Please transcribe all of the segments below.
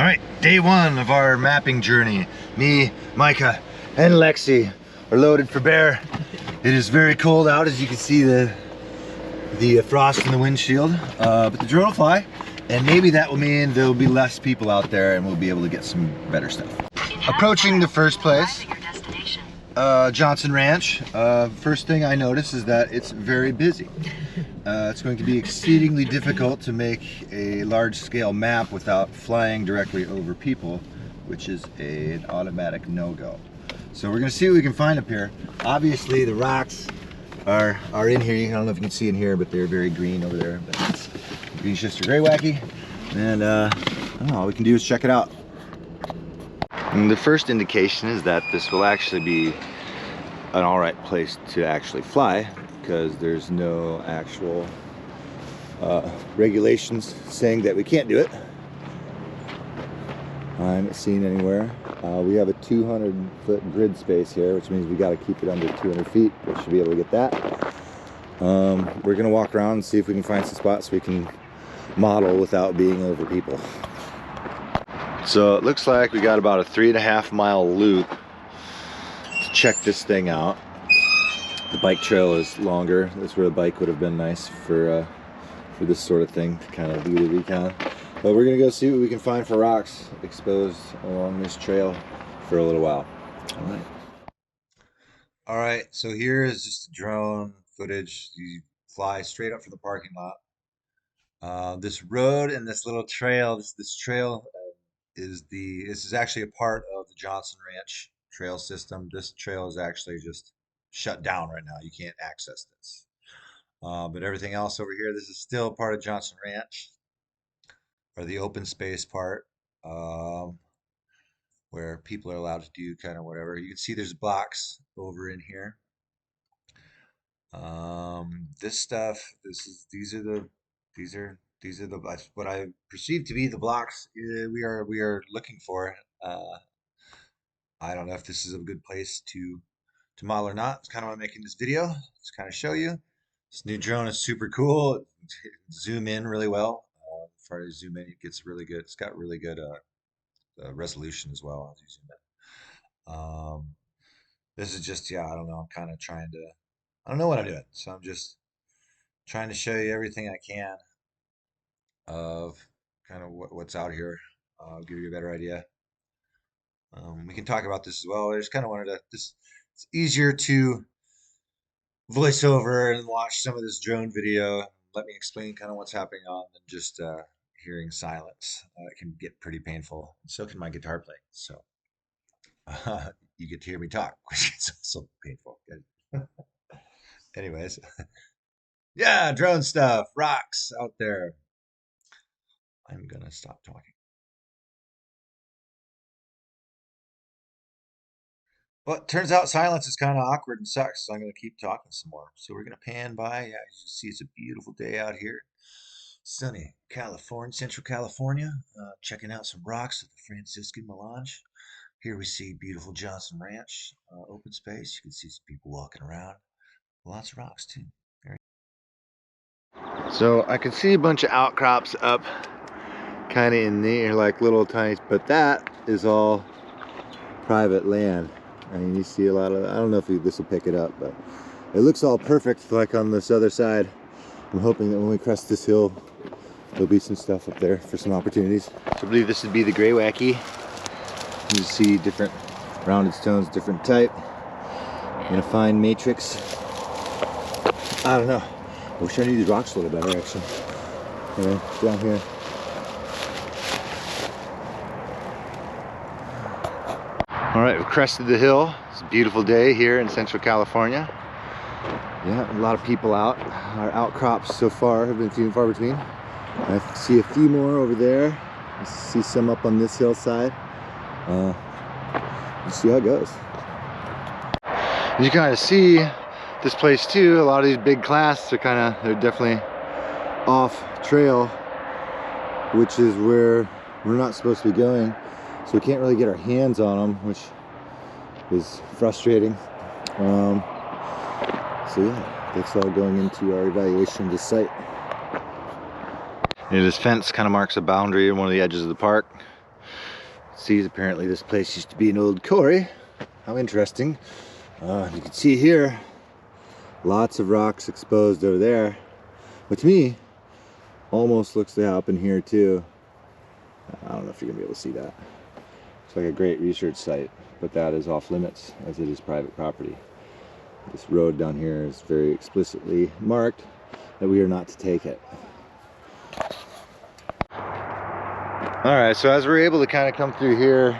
right, day one of our mapping journey. Me, Micah, and Lexi are loaded for bear. It is very cold out, as you can see the frost in the windshield, but the drone will fly, and maybe that will mean there will be less people out there and we'll be able to get some better stuff. Approaching the first place, Johnson Ranch. First thing I notice is that it's very busy. It's going to be exceedingly difficult to make a large-scale map without flying directly over people, which is an automatic no-go. So we're going to see what we can find up here. Obviously the rocks are in here. I don't know if you can see in here, but they're very green over there. But it's green shister gray wacky, and I don't know, all we can do is check it out. And the first indication is that this will actually be an alright place to actually fly, because there's no actual regulations saying that we can't do it. I haven't seen anywhere. We have a 200-foot grid space here, which means we got to keep it under 200 feet. We should be able to get that. We're going to walk around and see if we can find some spots we can model without being over people. So it looks like we got about a 3.5 mile loop to check this thing out. The bike trail is longer. That's where the bike would have been nice for this sort of thing, to kind of do the recon. But we're gonna go see what we can find for rocks exposed along this trail for a little while. All right, so here is just drone footage. You fly straight up from the parking lot. This road and this little trail, this trail this is actually a part of the Johnson Ranch trail system. This trail is actually just shut down right now. You can't access this. But everything else over here, this is still part of Johnson Ranch, or the open space part, where people are allowed to do kind of whatever. You can see there's blocks over in here. This stuff, these are what I perceive to be the blocks we are looking for. I don't know if this is a good place to model or not. It's kind of why I'm making this video. Just kind of show you. This new drone is super cool. It zoom in really well. As far as zoom in, it gets really good. It's got really good resolution as well as you zoom in. This is just, yeah, I don't know. I'm kind of trying to, I don't know what I'm doing. So I'm just trying to show you everything I can of kind of what's out here. Give you a better idea. We can talk about this as well. I just kind of wanted to, it's easier to voice over and watch some of this drone video. Let me explain kind of what's happening on than just hearing silence. It can get pretty painful. So can my guitar playing. So you get to hear me talk, which is also painful. Anyways, yeah, drone stuff, rocks out there. I'm gonna stop talking. Well, it turns out silence is kind of awkward and sucks, so I'm going to keep talking some more. So we're going to pan by. Yeah, as you see, it's a beautiful day out here. Sunny California, Central California. Checking out some rocks at the Franciscan Mélange. Here we see beautiful Johnson Ranch, open space. You can see some people walking around. Lots of rocks, too. So I can see a bunch of outcrops up kind of in there, like little tiny, but that is all private land. I mean, you see a lot of, I don't know if this will pick it up, but it looks all perfect like on this other side. I'm hoping that when we crest this hill, there'll be some stuff up there for some opportunities. So I believe this would be the gray wacky. You see different rounded stones, different type. In a fine matrix. I don't know. I wish I knew these rocks a little better, actually. Anyway, down here. All right, we've crested the hill. It's a beautiful day here in Central California. Yeah, a lot of people out. Our outcrops so far have been few and far between. I see a few more over there. I see some up on this hillside. Let's see how it goes. You kind of see this place too. A lot of these big clasts are they're definitely off trail, which is where we're not supposed to be going. So we can't really get our hands on them, which is frustrating. So yeah, that's all going into our evaluation of the site. This fence kind of marks a boundary in one of the edges of the park. See, apparently this place used to be an old quarry. How interesting. You can see here, lots of rocks exposed over there, which to me almost looks to happen here too. I don't know if you're gonna be able to see that. It's like a great research site, but that is off limits as it is private property. This road down here is very explicitly marked that we are not to take it. All right, so as we're able to kind of come through here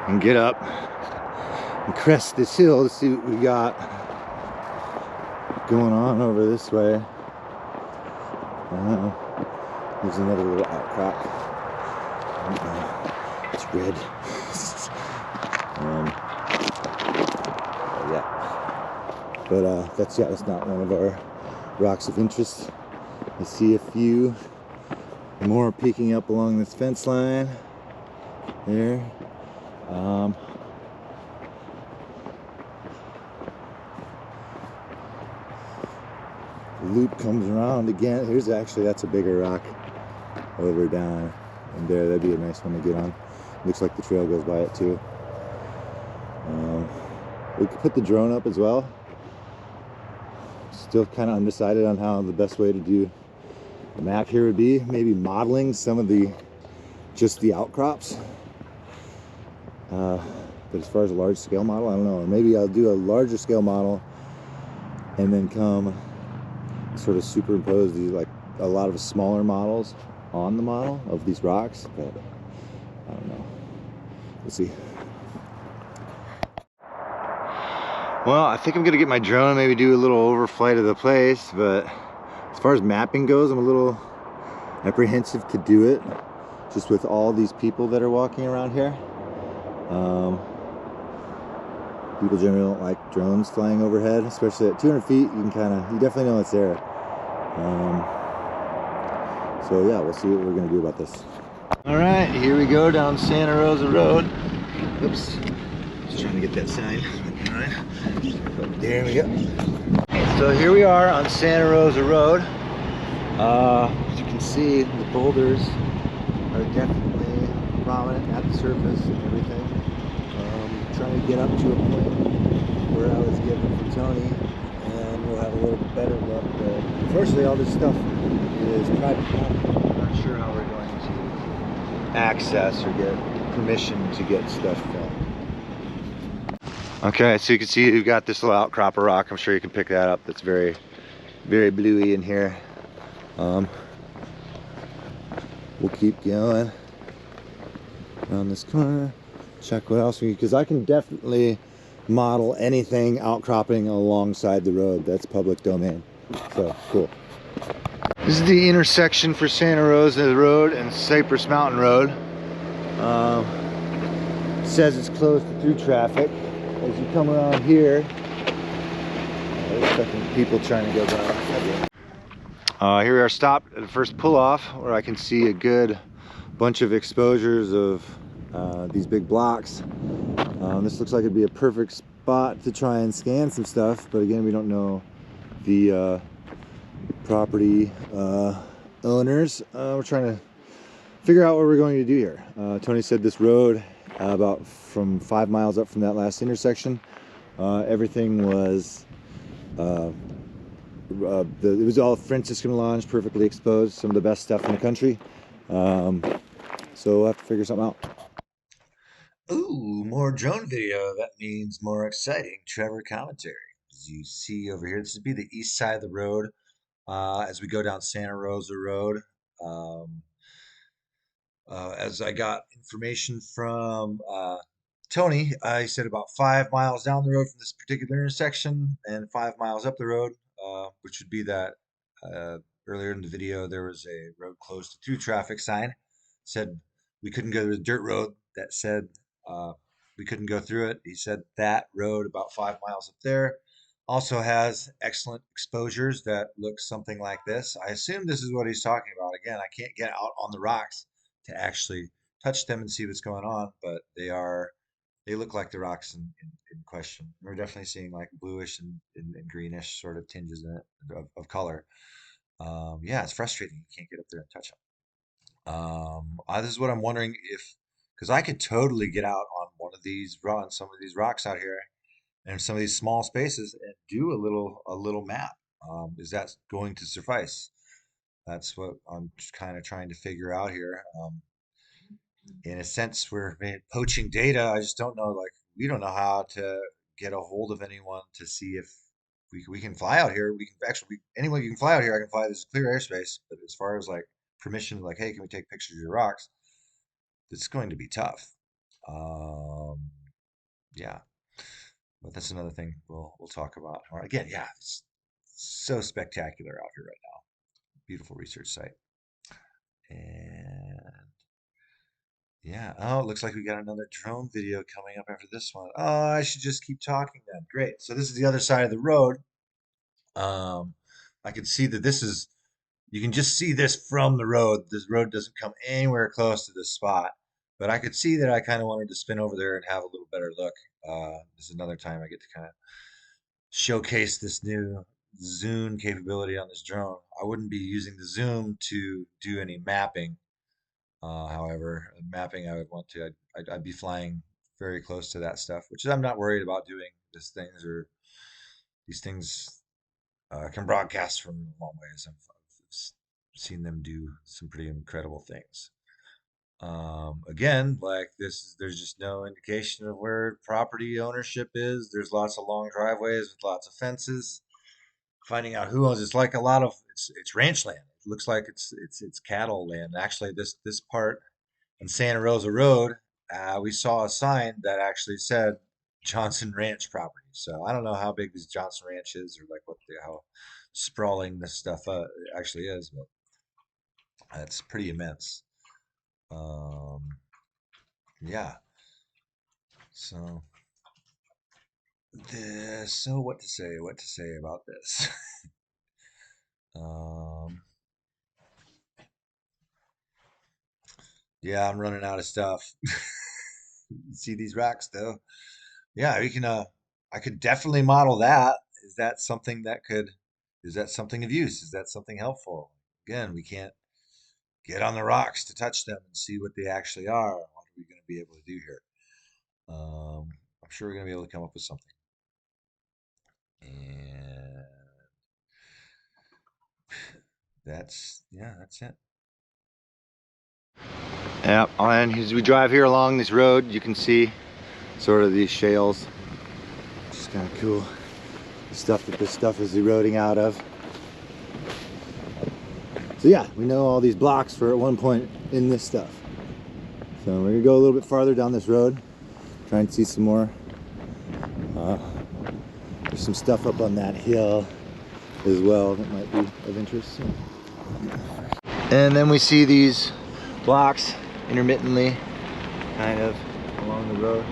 and get up and crest this hill to see what we got going on over this way. There's another little outcrop. It's red. Yeah, but that's not one of our rocks of interest. I see a few more peeking up along this fence line there. The loop comes around again. Here's actually, that's a bigger rock over down and there. That'd be a nice one to get on. Looks like the trail goes by it too. We could put the drone up as well. Still kind of undecided on how the best way to do the map here would be. Maybe modeling some of just the outcrops. But as far as a large scale model, I don't know. Or maybe I'll do a larger scale model and then come sort of superimpose these, like a lot of smaller models on the model of these rocks. But I don't know. We'll see. Well, I think I'm gonna get my drone and maybe do a little overflight of the place, but as far as mapping goes, I'm a little apprehensive to do it, just with all these people that are walking around here. People generally don't like drones flying overhead, especially at 200 feet. You definitely know it's there. So yeah, we'll see what we're gonna do about this. All right, here we go down Santa Rosa Road. Oops, just trying to get that sign. All right, there we go. So here we are on Santa Rosa Road. As you can see, the boulders are definitely prominent at the surface and everything. Trying to get up to a point where I was given from Tony, and we'll have a little better look. But unfortunately, all this stuff is private property. I'm not sure how we're going to access or get permission to get stuff filmed. Okay, so you can see we've got this little outcrop of rock. I'm sure you can pick that up. That's very, very bluey in here. We'll keep going around this corner. Check what else because I can definitely model anything outcropping alongside the road. That's public domain. So cool. This is the intersection for Santa Rosa Road and Cypress Mountain Road. Says it's closed to through traffic. As you come around here, there's people trying to go by. Here we are stopped at the first pull-off where I can see a good bunch of exposures of these big blocks. This looks like it'd be a perfect spot to try and scan some stuff, but again, we don't know the property owners. We're trying to figure out what we're going to do here. Tony said this road about from 5 miles up from that last intersection, everything was it was all Franciscan lawns, perfectly exposed, some of the best stuff in the country. So we'll have to figure something out. Ooh, more drone video. That means more exciting Trevor commentary. As you see over here, this would be the east side of the road as we go down Santa Rosa Road. As I got information from Tony, I said about 5 miles down the road from this particular intersection and 5 miles up the road, which would be that earlier in the video, there was a road closed to through traffic sign. Said we couldn't go to the dirt road that said we couldn't go through it. He said that road about 5 miles up there also has excellent exposures that look something like this. I assume this is what he's talking about. Again, I can't get out on the rocks to actually touch them and see what's going on, but they look like the rocks in question. We're definitely seeing like bluish and greenish sort of tinges in it of color. Yeah, it's frustrating. You can't get up there and touch them. This is what I'm wondering if because I could totally get out on one of these, on some of these rocks out here, and some of these small spaces, and do a little map. Is that going to suffice? That's what I'm just kind of trying to figure out here. In a sense, we're poaching data. I just don't know, like, we don't know how to get a hold of anyone to see if we can fly out here. We can actually, anyone you can fly out here, I can fly. This clear airspace. But as far as like permission, like, hey, can we take pictures of your rocks? It's going to be tough. Um, yeah, but that's another thing we'll talk about. Or again, yeah, it's so spectacular out here right now. Beautiful research site. And yeah, oh, it looks like we got another drone video coming up after this one. Oh, I should just keep talking then. Great. So this is the other side of the road. Um, I can see that this is, you can just see this from the road. This road doesn't come anywhere close to this spot, but I could see that I kind of wanted to spin over there and have a little better look. This is another time I get to kind of showcase this new zoom capability on this drone. I wouldn't be using the zoom to do any mapping. However, mapping I would want to, I'd be flying very close to that stuff, which I'm not worried about doing. These things can broadcast from long ways. I've seen them do some pretty incredible things. Again, like this, there's just no indication of where property ownership is. There's lots of long driveways with lots of fences. Finding out who owns it's like a lot of it's ranch land. It looks like it's cattle land. Actually, this part on Santa Rosa Road, we saw a sign that actually said Johnson Ranch property. So I don't know how big this Johnson Ranch is, or like how sprawling this stuff actually is, but it's pretty immense. Um, yeah. So so what to say? What to say about this? um, yeah, I'm running out of stuff. You see these rocks though? Yeah, we can. I could definitely model that. Is that something that could? Is that something of use? Is that something helpful? Again, we can't get on the rocks to touch them and see what they actually are. What are we going to be able to do here? I'm sure we're going to be able to come up with something. And that's it. Yeah, and as we drive here along this road, you can see sort of these shales. It's kind of cool. The stuff that this stuff is eroding out of. So yeah, we know all these blocks were at one point in this stuff. So we're gonna go a little bit farther down this road, try and see some more. There's some stuff up on that hill as well that might be of interest. And then we see these blocks intermittently, kind of along the road.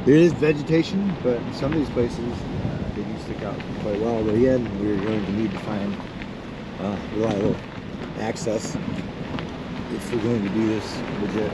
There is vegetation, but in some of these places they do stick out quite well. But again, we're going to need to find reliable access if we're going to do this legit.